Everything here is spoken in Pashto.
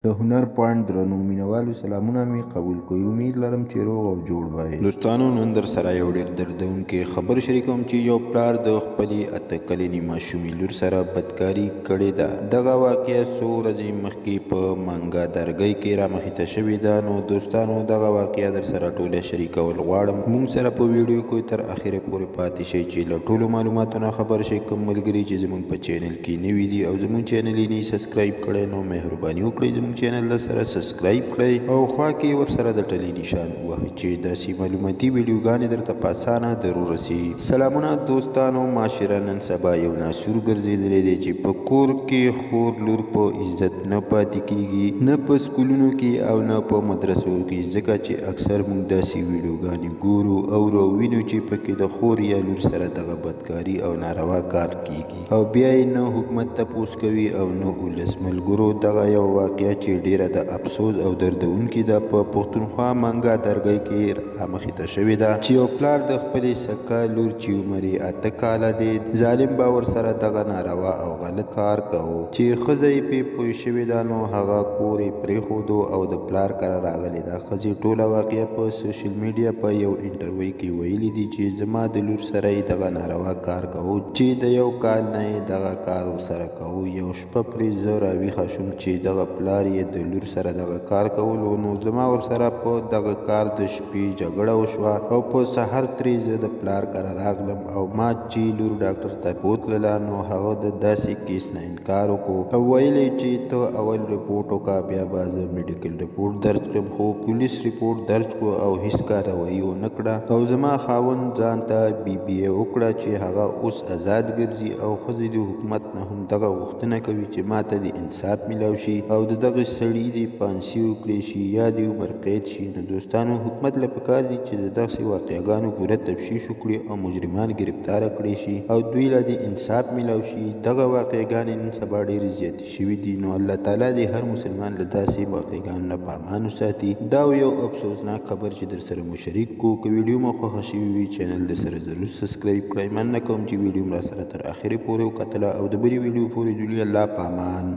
د هنر پوینټ درنو مینوالو سلامونه مې قبول کوئ. امید لرم چې روغ او جوړ وای. دوستانو نن در سره یو ډېر دردونکی خبر شریکوم چې یو پلار د خپلې 8 کلنې ماشومې لور سره بدکاري کړې ده. دغه واقعه څو ورځې مخکې په مانګا درګۍ کې رامخې ته شوې ده. نو دوستانو دغه واقعه در سره ټوله شریکول غواړم. موږ سره په ویډیو کې تر اخره پورې پاتې شئ چې له ټولو معلوماتو خبر شئ. کوم ملګري چې زموږ په چینل کې نوي دي او زموږ چینل یې نه سبسکرایب کړی نو مهرباني وکړئ زموږ چینل سره سبسکرایب کړئ او خوا کې ورسره د ټلې نشان ووهئ چې داسې معلوماتي ویډیوګانې درته په اسانه ضرور رسي. سلامونه دوستانو. معاشره نن سبا یو ناسور ګرځېدلی دی چې په کور کې خور لور په عزت نه پاتې کیږي، نه په سکولونو کې او نه په مدرسو کې، ځکه چې اکثر موږ داسې ویډیوګانې ګورو او وینو چې پکې د خور یا لور سره دغه بدکاري او ناروا کار کیږي او بیا یې نه حکومت تپوس کوي او نه ولس ملګرو. دغه یو واقعه چې ډیره د افسوس او دردونکې ده په پښتونخوا مانګا درګۍ کې رامخې ته شوې ده چې یو پلار د خپلې سکه لور چې عمر یې 8 کاله دی ظالم به ورسره دغه ناروا او غلط کار کوو چې ښځه یې پرې پوه شوې ده نو هغه کور یې پرېښودو او د پلار کره راغلې ده. ښځې ټوله واقعه په سوشل میډیا په یو انټرویو کې ویلي دي چې زما د لور سره یې دغه ناروا کار کوو چې د یو کال نه یې دغه کار ورسره کوو. یو شپه پرې زه راویښه شوم چې دغه پلار یې د لور سره دغه کار کولو نو زما ورسره په دغه کار د شپې جګړه وشوه او په سحر ترې زه د پلار کره راغلم او ما چې لور ډاکټر ته بوتلله نو هغه د داسې کیس نه انکار وکړو او ویل چې ته اول رپورټ وکړه بیا به زه میډیکل رپورټ درج کړم. خو پولیس رپورټ درج کړو او هیڅ کاروایي ونه کړه او زما خاوند ځان ته BBA وکړه چې هغه اوس آزاد ګرځي او ښځې د حکومت نه هم دغه غوښتنه کوي چې ما ته د انصاف میلاو شي او د دغه سړي د پانسي وکړی شي یا د عمر قید شي. نو دوستانو حکومت له پکار دي چې د دغسې واقعګانو پوره تفتیش وکړي او مجرمان ګرفتاره کړي شي او دوی له د انصاف میلاو شي. دغه واقعګانې نن سبا ډېرې زیاتې شوي دي نو الله تعالی د هر مسلمان له داسې واقعګانو نه په امان وساتي. دا یو افسوسناک خبر چې در سره مو شریک کو. که ویډیو مو خوښه شوي وي چینل در سره ضرور سبسکرایب کړئ. مننه کوم چې ویډیو را سره تر اخره پورې وکتله او د بلې ویډیو پورې جوړي. الله په امان.